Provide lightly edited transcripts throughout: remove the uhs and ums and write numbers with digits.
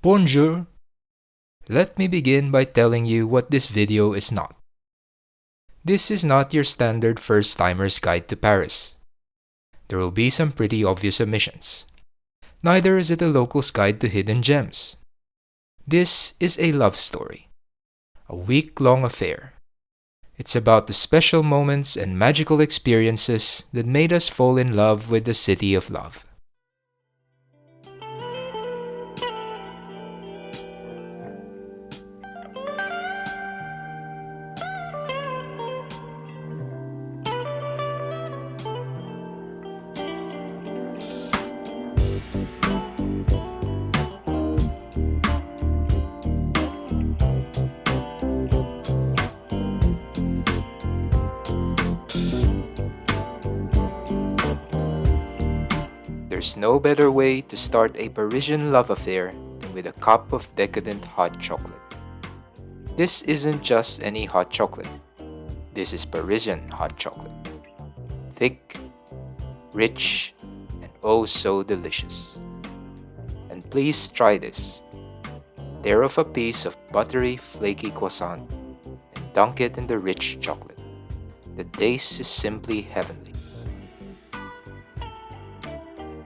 Bonjour! Let me begin by telling you what this video is not. This is not your standard first-timer's guide to Paris. There will be some pretty obvious omissions. Neither is it a local's guide to hidden gems. This is a love story. A week-long affair. It's about the special moments and magical experiences that made us fall in love with the city of love. There's no better way to start a Parisian love affair than with a cup of decadent hot chocolate. This isn't just any hot chocolate. This is Parisian hot chocolate. Thick, rich, and oh so delicious. And please try this. Tear off a piece of buttery, flaky croissant and dunk it in the rich chocolate. The taste is simply heavenly.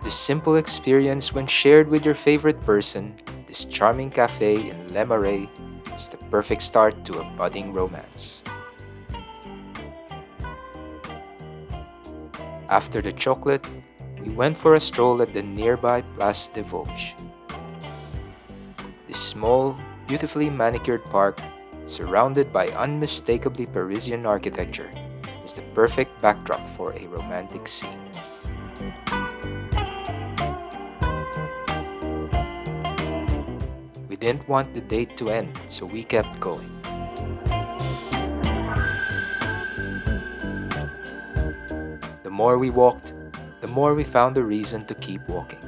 This simple experience, when shared with your favorite person, this charming cafe in Le Marais, is the perfect start to a budding romance. After the chocolate, we went for a stroll at the nearby Place des Vosges. This small, beautifully manicured park, surrounded by unmistakably Parisian architecture, is the perfect backdrop for a romantic scene. We didn't want the date to end, so we kept going. The more we walked, the more we found a reason to keep walking.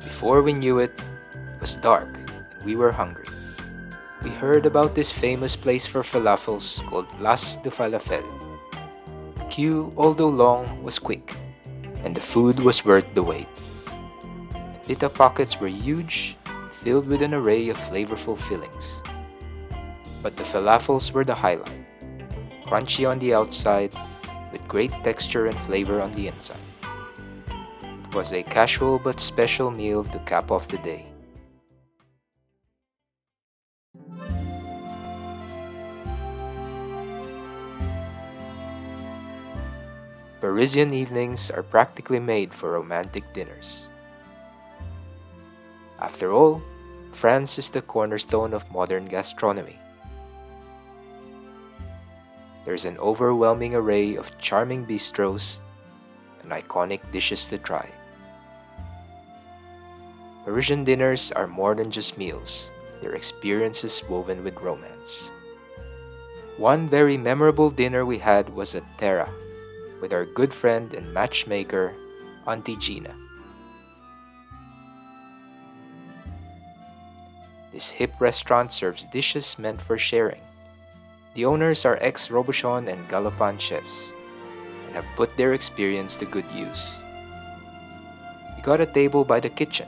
Before we knew it, it was dark and we were hungry. We heard about this famous place for falafels called Place de Fallafel. The queue, although long, was quick, and the food was worth the wait. The pita pockets were huge, filled with an array of flavorful fillings. But the falafels were the highlight, crunchy on the outside, with great texture and flavor on the inside. It was a casual but special meal to cap off the day. Parisian evenings are practically made for romantic dinners. After all, France is the cornerstone of modern gastronomy. There's an overwhelming array of charming bistros and iconic dishes to try. Parisian dinners are more than just meals, they're experiences woven with romance. One very memorable dinner we had was at Terra, with our good friend and matchmaker, Auntie Gina. This hip restaurant serves dishes meant for sharing. The owners are ex-Robuchon and Galopin chefs, and have put their experience to good use. We got a table by the kitchen,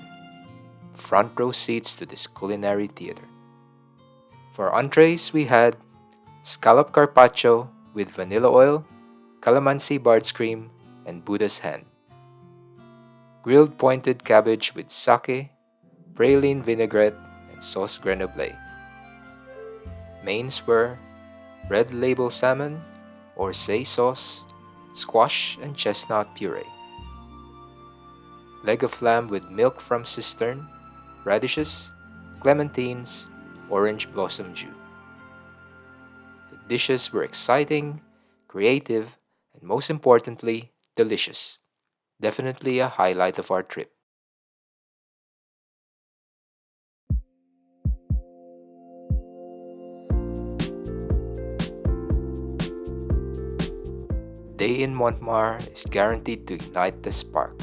front row seats to this culinary theater. For entrees, we had scallop carpaccio with vanilla oil, calamansi bard's cream, and Buddha's hand. Grilled pointed cabbage with sake, praline vinaigrette, and sauce Grenoble. Mains were red label salmon, Orsay sauce, squash and chestnut puree. Leg of lamb with milk from cistern, radishes, clementines, orange blossom jus. The dishes were exciting, creative, and most importantly, delicious. Definitely a highlight of our trip. Day in Montmartre is guaranteed to ignite the spark.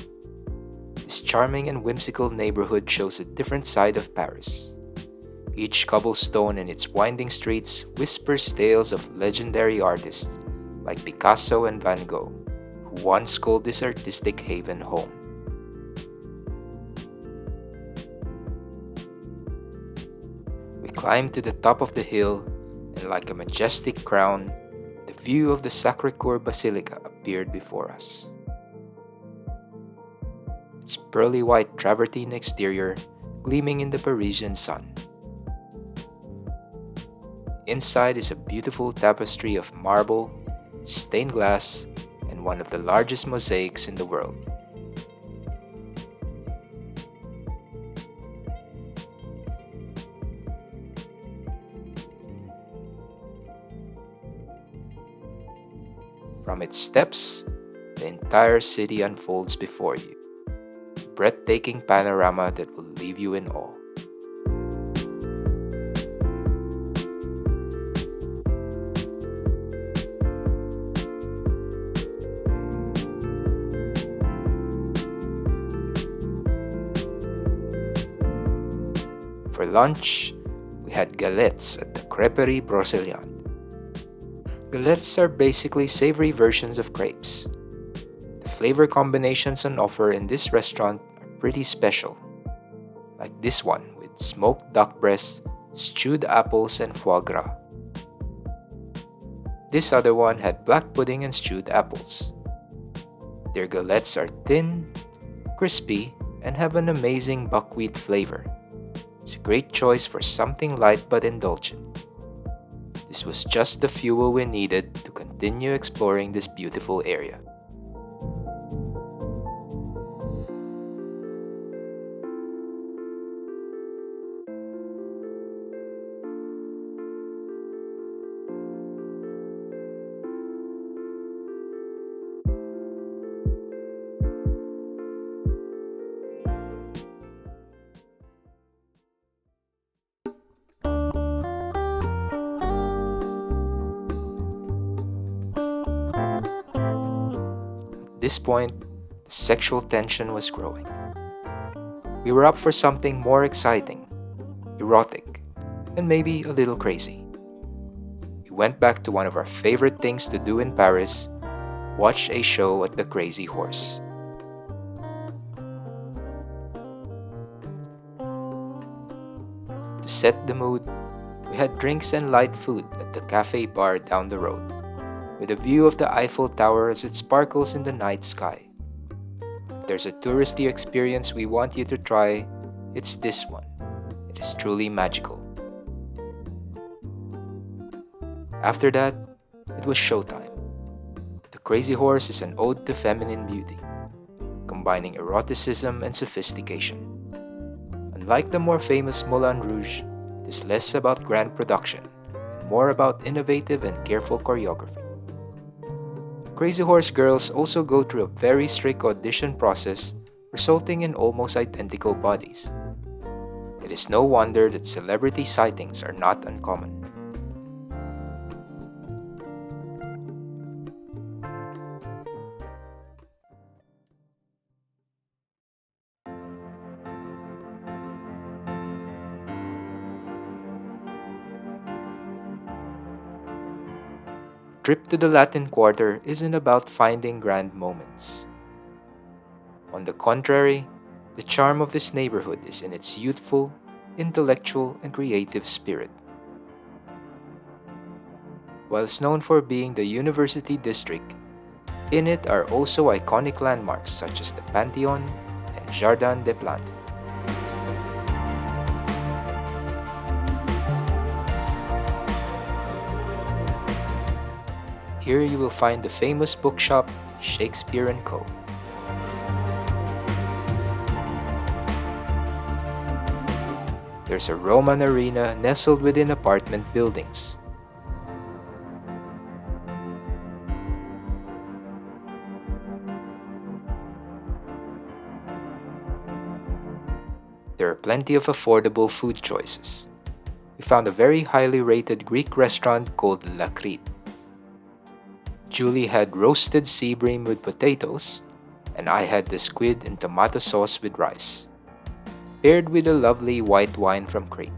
This charming and whimsical neighborhood shows a different side of Paris. Each cobblestone and its winding streets whispers tales of legendary artists, like Picasso and Van Gogh, who once called this artistic haven home. We climbed to the top of the hill, and like a majestic crown, the view of the Sacré-Cœur Basilica appeared before us. Its pearly white travertine exterior gleaming in the Parisian sun. Inside is a beautiful tapestry of marble, stained glass, and one of the largest mosaics in the world. From its steps, the entire city unfolds before you, a breathtaking panorama that will leave you in awe. For lunch, we had galettes at the Crêperie Brocéliande. Galettes are basically savory versions of crepes. The flavor combinations on offer in this restaurant are pretty special, like this one with smoked duck breast, stewed apples, and foie gras. This other one had black pudding and stewed apples. Their galettes are thin, crispy, and have an amazing buckwheat flavor. It's a great choice for something light but indulgent. This was just the fuel we needed to continue exploring this beautiful area. At this point, the sexual tension was growing. We were up for something more exciting, erotic, and maybe a little crazy. We went back to one of our favorite things to do in Paris, watch a show at the Crazy Horse. To set the mood, we had drinks and light food at the cafe bar down the road, with a view of the Eiffel Tower as it sparkles in the night sky. If there's a touristy experience we want you to try, it's this one. It is truly magical. After that, it was showtime. The Crazy Horse is an ode to feminine beauty, combining eroticism and sophistication. Unlike the more famous Moulin Rouge, it is less about grand production and more about innovative and careful choreography. Crazy Horse girls also go through a very strict audition process, resulting in almost identical bodies. It is no wonder that celebrity sightings are not uncommon. Trip to the Latin Quarter isn't about finding grand moments. On the contrary, the charm of this neighborhood is in its youthful, intellectual, and creative spirit. Whilst known for being the university district, in it are also iconic landmarks such as the Pantheon and Jardin des Plantes. Here you will find the famous bookshop Shakespeare & Co. There's a Roman arena nestled within apartment buildings. There are plenty of affordable food choices. We found a very highly rated Greek restaurant called La Crêpe. Julie had roasted sea bream with potatoes, and I had the squid and tomato sauce with rice, paired with a lovely white wine from Crêpe.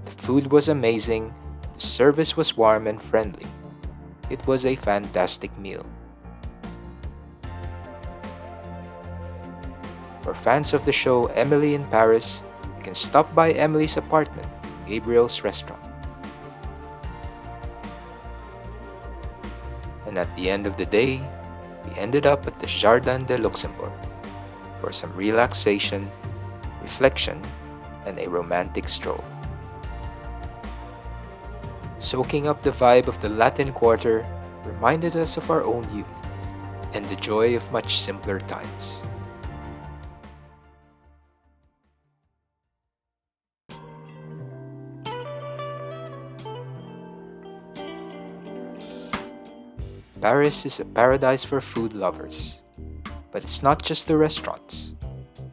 The food was amazing, The service was warm and friendly. It was a fantastic meal. For fans of the show Emily in Paris, you can stop by Emily's apartment, Gabriel's restaurant. And at the end of the day, we ended up at the Jardin de Luxembourg for some relaxation, reflection, and a romantic stroll. Soaking up the vibe of the Latin Quarter reminded us of our own youth and the joy of much simpler times. Paris is a paradise for food lovers. But it's not just the restaurants.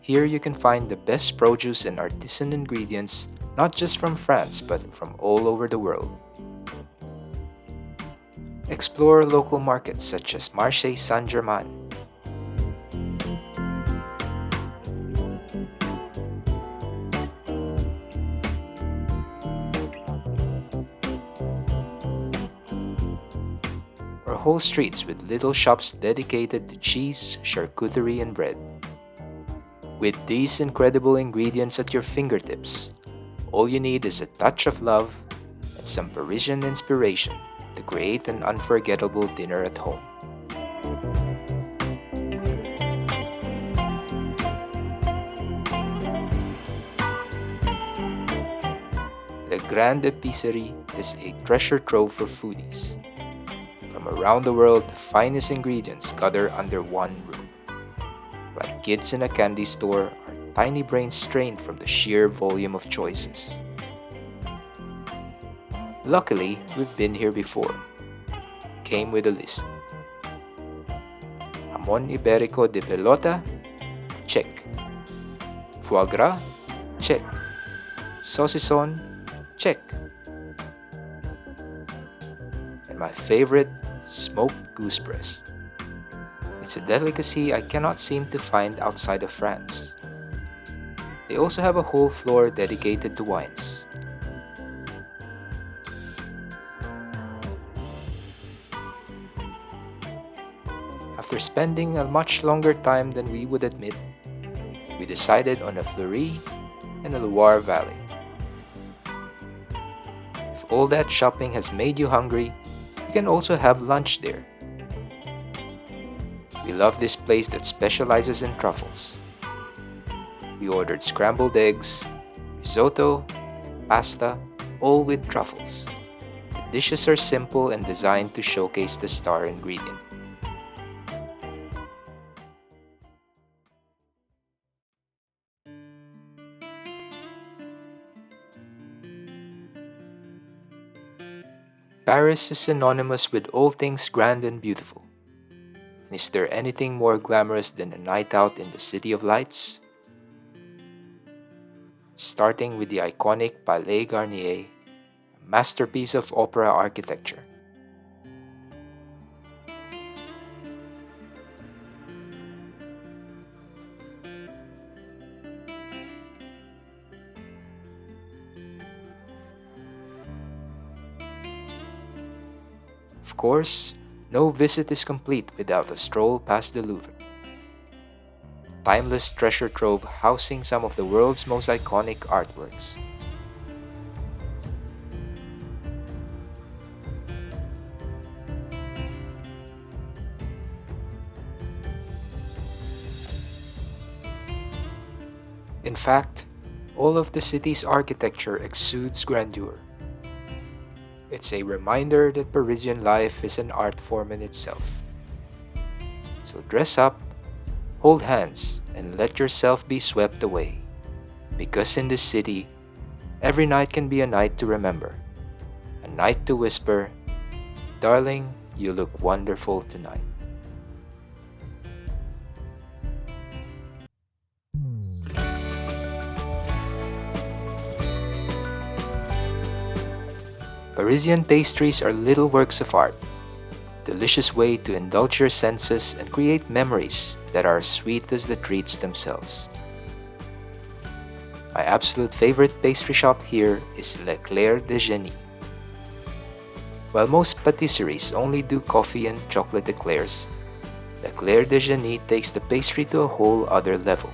Here you can find the best produce and artisan ingredients, not just from France, but from all over the world. Explore local markets such as Marais Saint-Germain, or whole streets with little shops dedicated to cheese, charcuterie, and bread. With these incredible ingredients at your fingertips, all you need is a touch of love and some Parisian inspiration to create an unforgettable dinner at home. The Grande Épicerie is a treasure trove for foodies. From around the world, the finest ingredients gather under one roof. Like kids in a candy store, our tiny brains strain from the sheer volume of choices. Luckily, we've been here before. Came with a list. Jamón ibérico de pelota? Check. Foie gras? Check. Saucisson? Check. And my favorite, smoked goose breast. It's a delicacy I cannot seem to find outside of France. They also have a whole floor dedicated to wines. After spending a much longer time than we would admit, we decided on a Fleury and a Loire Valley. If all that shopping has made you hungry, you can also have lunch there. We love this place that specializes in truffles. We ordered scrambled eggs, risotto, pasta, all with truffles. The dishes are simple and designed to showcase the star ingredient. Paris is synonymous with all things grand and beautiful. And is there anything more glamorous than a night out in the City of Lights? Starting with the iconic Palais Garnier, a masterpiece of opera architecture. Of course, no visit is complete without a stroll past the Louvre. Timeless treasure trove housing some of the world's most iconic artworks. In fact, all of the city's architecture exudes grandeur. It's a reminder that Parisian life is an art form in itself. So dress up, hold hands, and let yourself be swept away. Because in this city, every night can be a night to remember. A night to whisper, "Darling, you look wonderful tonight." Parisian pastries are little works of art, a delicious way to indulge your senses and create memories that are as sweet as the treats themselves. My absolute favorite pastry shop here is L'Eclair de Génie. While most patisseries only do coffee and chocolate eclairs, the Eclair de Génie takes the pastry to a whole other level.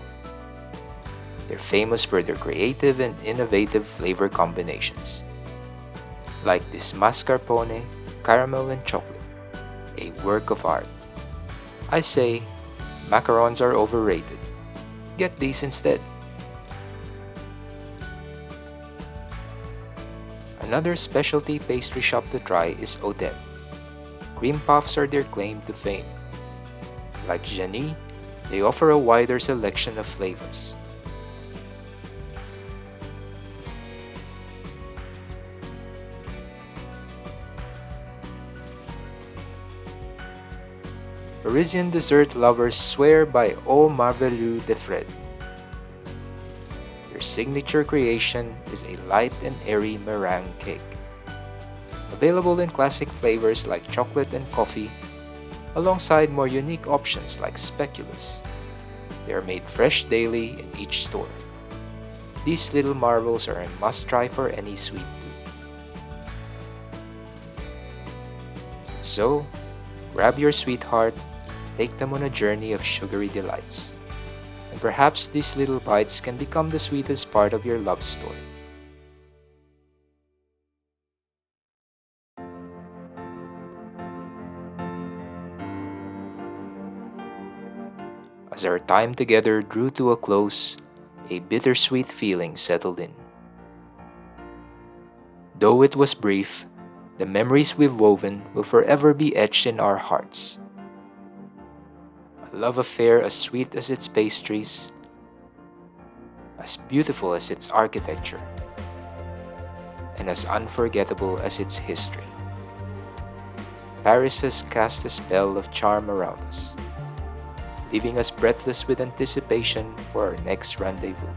They're famous for their creative and innovative flavor combinations, like this mascarpone, caramel and chocolate, a work of art. I say, macarons are overrated. Get these instead. Another specialty pastry shop to try is Odette. Cream puffs are their claim to fame. Like Génie, they offer a wider selection of flavors. Parisian dessert lovers swear by Au Merveilleux de Fred. Their signature creation is a light and airy meringue cake. Available in classic flavors like chocolate and coffee, alongside more unique options like speculoos. They are made fresh daily in each store. These little marvels are a must-try for any sweet tooth. So, grab your sweetheart, take them on a journey of sugary delights. And perhaps these little bites can become the sweetest part of your love story. As our time together drew to a close, a bittersweet feeling settled in. Though it was brief, the memories we've woven will forever be etched in our hearts. A love affair as sweet as its pastries, as beautiful as its architecture, and as unforgettable as its history. Paris has cast a spell of charm around us, leaving us breathless with anticipation for our next rendezvous.